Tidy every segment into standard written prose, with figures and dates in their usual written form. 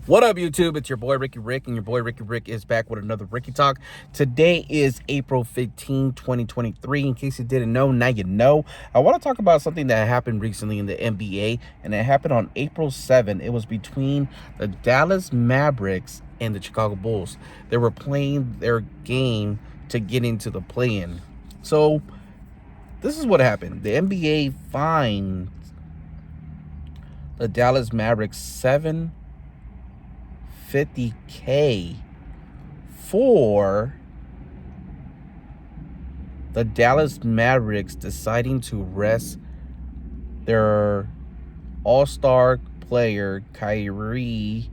What up, YouTube? It's your boy Ricky Rick, and your boy Ricky Rick is back with another Ricky Talk. Today is April 15, 2023. In case you didn't know, now you know. I want to talk about something that happened recently in the NBA, and it happened on April 7. It was between the Dallas Mavericks and the Chicago Bulls. They were playing their game to get into the play-in. So, this is what happened. The NBA fined the Dallas Mavericks $750K for the Dallas Mavericks deciding to rest their all-star player Kyrie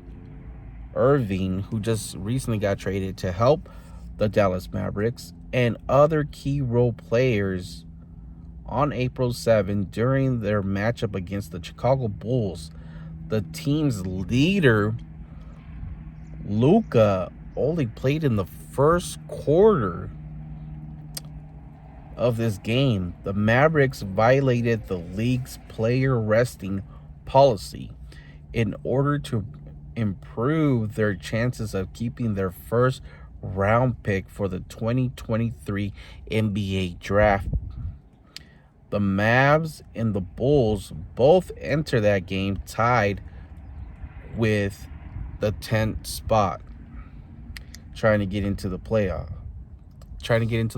Irving, who just recently got traded to help the Dallas Mavericks, and other key role players on April 7 during their matchup against the Chicago Bulls. The team's leader, Luka, only played in the first quarter of this game. The Mavericks violated the league's player resting policy in order to improve their chances of keeping their first round pick for the 2023 NBA draft. The Mavs and the Bulls both enter that game tied with the 10th spot, trying to get into the playoffs, trying to get into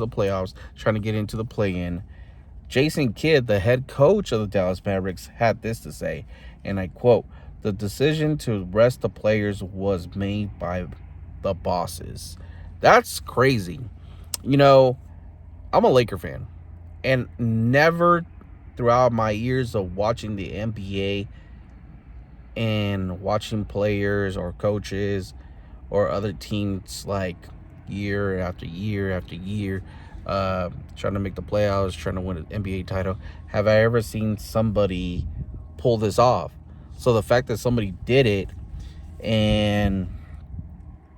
the play-in. Jason Kidd, the head coach of the Dallas Mavericks, had this to say, and I quote, "The decision to rest the players was made by the bosses." That's crazy. You know, I'm a Laker fan, and never throughout my years of watching the NBA and watching players or coaches or other teams like year after year after year trying to make the playoffs, trying to win an NBA title, have I ever seen somebody pull this off. So the fact that somebody did it and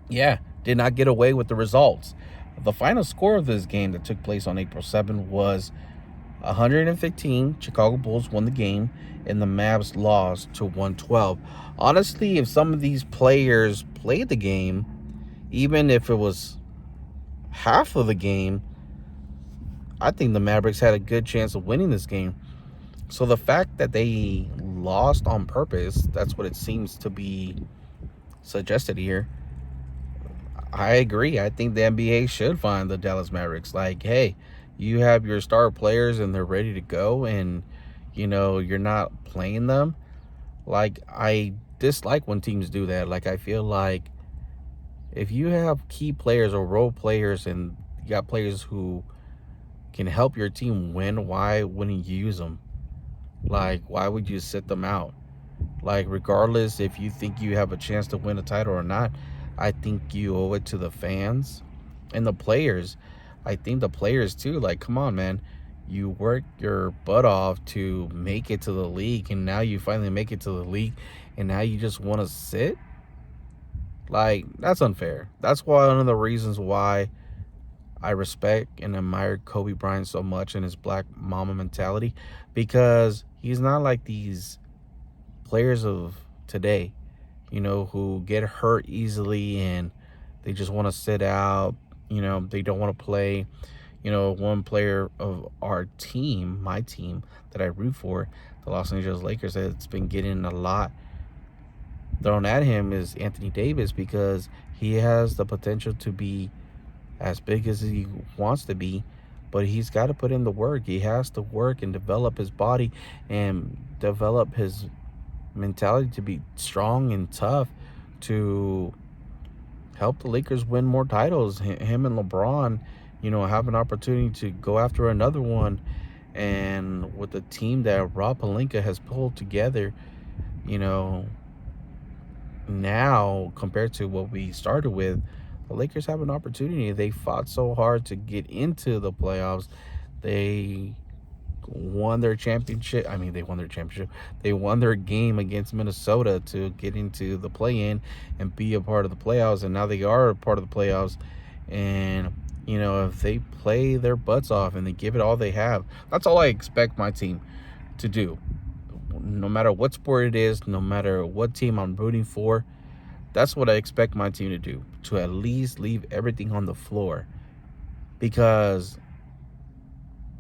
did not get away with the results. The final score of this game that took place on April 7 was 115. Chicago Bulls won the game, and the Mavs lost to 112. Honestly, if some of these players played the game, even if it was half of the game, I think the Mavericks had a good chance of winning this game. So the fact that they lost on purpose, that's what it seems to be suggested here. I agree. I think the NBA should find the Dallas Mavericks. Like, hey, you have your star players and they're ready to go, and you're not playing them. Like, I dislike when teams do that. Like, I feel like if you have key players or role players and you got players who can help your team win, why wouldn't you use them? Like, why would you sit them out? Like, regardless if you think you have a chance to win a title or not, I think you owe it to the fans and the players. I think the players too, like, come on, man. You work your butt off to make it to the league, and now you finally make it to the league, and now you just want to sit? Like, that's unfair. That's one of the reasons why I respect and admire Kobe Bryant so much and his black mama mentality, because he's not like these players of today, who get hurt easily and they just want to sit out. They don't want to play. One player of our team, my team that I root for, the Los Angeles Lakers, that's been getting a lot thrown at him is Anthony Davis, because he has the potential to be as big as he wants to be, but he's got to put in the work. He has to work and develop his body and develop his mentality to be strong and tough to help the Lakers win more titles. Him and LeBron, have an opportunity to go after another one. And with the team that Rob Pelinka has pulled together, now compared to what we started with, the Lakers have an opportunity. They fought so hard to get into the playoffs. They won their championship. They won their game against Minnesota to get into the play-in and be a part of the playoffs, and now they are a part of the playoffs. And if they play their butts off and they give it all they have, that's all I expect my team to do. No matter what sport it is, no matter what team I'm rooting for, That's what I expect my team to do, to at least leave everything on the floor, because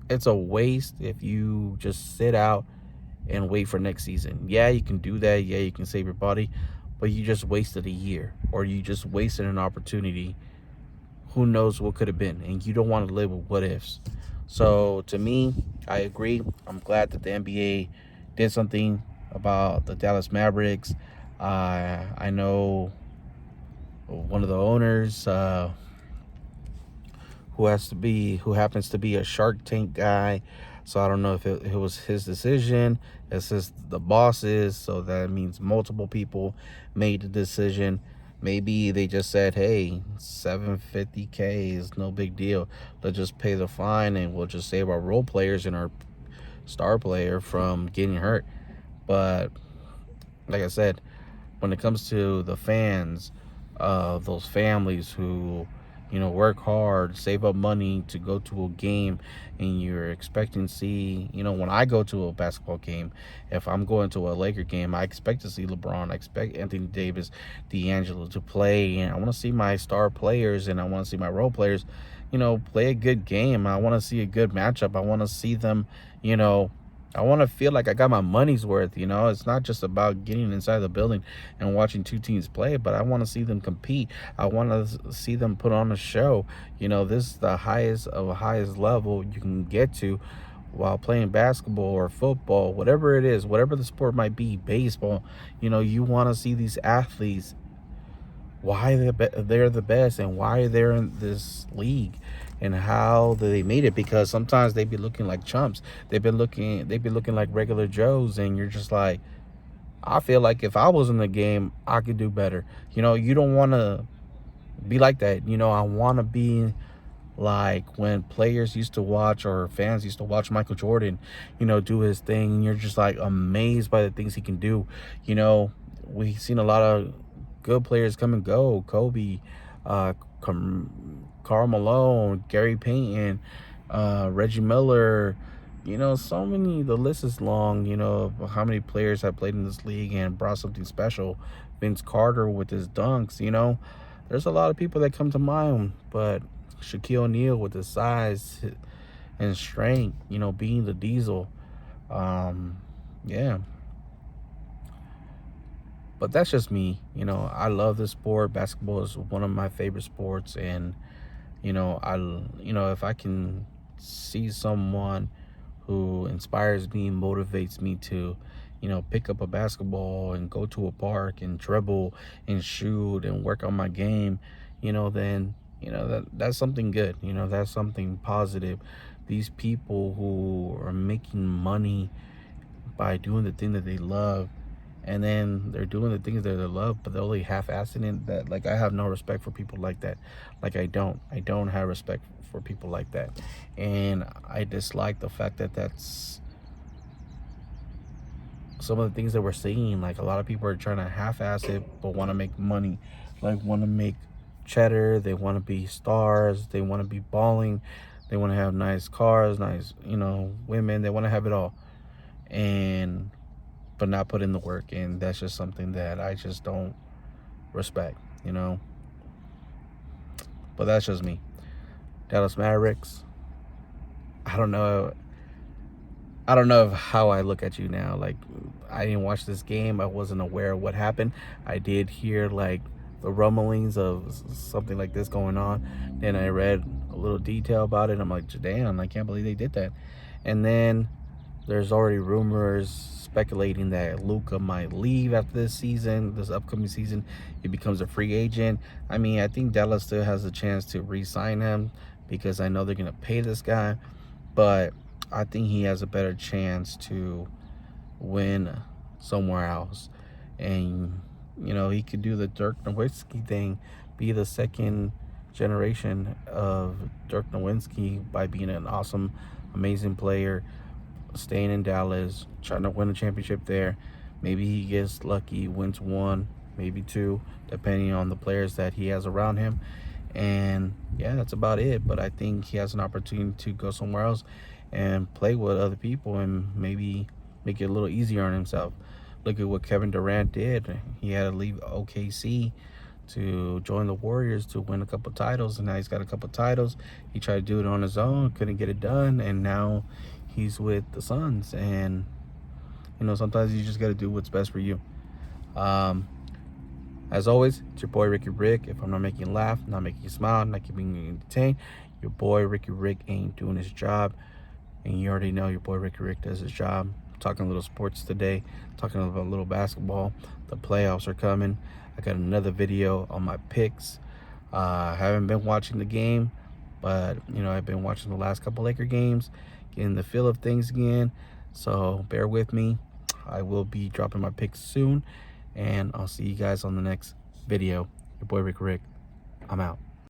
it's a waste if you just sit out and wait for next season. Yeah, you can do that. Yeah, you can save your body, but you just wasted a year, or you just wasted an opportunity. Who knows what could have been, and you don't want to live with what ifs. So to me, I agree. I'm glad that the NBA did something about the Dallas Mavericks. I know one of the owners, who happens to be a Shark Tank guy. So I don't know if it was his decision. It's just the bosses, so that means multiple people made the decision. Maybe they just said, "Hey, 750K is no big deal. Let's just pay the fine, and we'll just save our role players and our star player from getting hurt." But like I said, when it comes to the fans, those families who, work hard, save up money to go to a game, and you're expecting to see, when I go to a basketball game, if I'm going to a Laker game, I expect to see LeBron, I expect Anthony Davis, D'Angelo to play, and I want to see my star players, and I want to see my role players, play a good game. I want to see a good matchup. I want to see them, you know, I want to feel like I got my money's worth. It's not just about getting inside the building and watching two teams play, but I want to see them compete. I want to see them put on a show. This is the highest level you can get to while playing basketball or football, whatever it is, whatever the sport might be, baseball. You want to see these athletes, why they're the best, and why they're in this league, and how they made it, because sometimes they be looking like chumps. They be looking like regular Joes, and you're just like, I feel like if I was in the game, I could do better. You don't want to be like that. I want to be like when players used to watch, or fans used to watch, Michael Jordan, do his thing, and you're just like amazed by the things he can do. We've seen a lot of good players come and go. Kobe, uh, Karl Malone, Gary Payton, Reggie Miller. So many. The list is long. Of how many players have played in this league and brought something special. Vince Carter with his dunks. There's a lot of people that come to mind, but Shaquille O'Neal with his size and strength, being the diesel. Yeah. But that's just me. I love this sport. Basketball is one of my favorite sports, and if I can see someone who inspires me, motivates me to, pick up a basketball and go to a park and dribble and shoot and work on my game, then that's something good. That's something positive. These people who are making money by doing the thing that they love, and then they're doing the things that they love, but they're only half-assing it. That, like, I have no respect for people like that. Like, I don't have respect for people like that, and I dislike the fact that that's some of the things that we're seeing. Like, a lot of people are trying to half-ass it, but want to make money, like want to make cheddar. They want to be stars. They want to be balling. They want to have nice cars, nice, women. They want to have it all, and but not put in the work. And that's just something that I just don't respect. But that's just me. Dallas Mavericks. I don't know. I don't know of how I look at you now. Like, I didn't watch this game. I wasn't aware of what happened. I did hear like the rumblings of something like this going on. Then I read a little detail about it. I'm like, damn, I can't believe they did that. And then there's already rumors speculating that Luka might leave after this upcoming season. He becomes a free agent. I mean, I think Dallas still has a chance to re-sign him, because I know they're going to pay this guy. But I think he has a better chance to win somewhere else. And, he could do the Dirk Nowitzki thing, be the second generation of Dirk Nowitzki by being an awesome, amazing player, staying in Dallas, trying to win a championship there. Maybe he gets lucky, wins one, maybe two, depending on the players that he has around him. And yeah, that's about it. But I think he has an opportunity to go somewhere else and play with other people, and maybe make it a little easier on himself. look at what Kevin Durant did. He had to leave OKC to join the Warriors to win a couple titles, and now he's got a couple titles. He tried to do it on his own, couldn't get it done, and now he's with the Suns. And sometimes you just got to do what's best for you. As always, it's your boy Ricky Rick. If I'm not making you laugh, not making you smile, not keeping you entertained, your boy Ricky Rick ain't doing his job. And you already know your boy Ricky Rick does his job. Talking a little sports today, talking about a little basketball. The playoffs are coming. I got another video on my picks. I haven't been watching the game, but I've been watching the last couple Laker games, getting the feel of things again. So bear with me. I will be dropping my picks soon, and I'll see you guys on the next video. Your boy Rick. I'm out.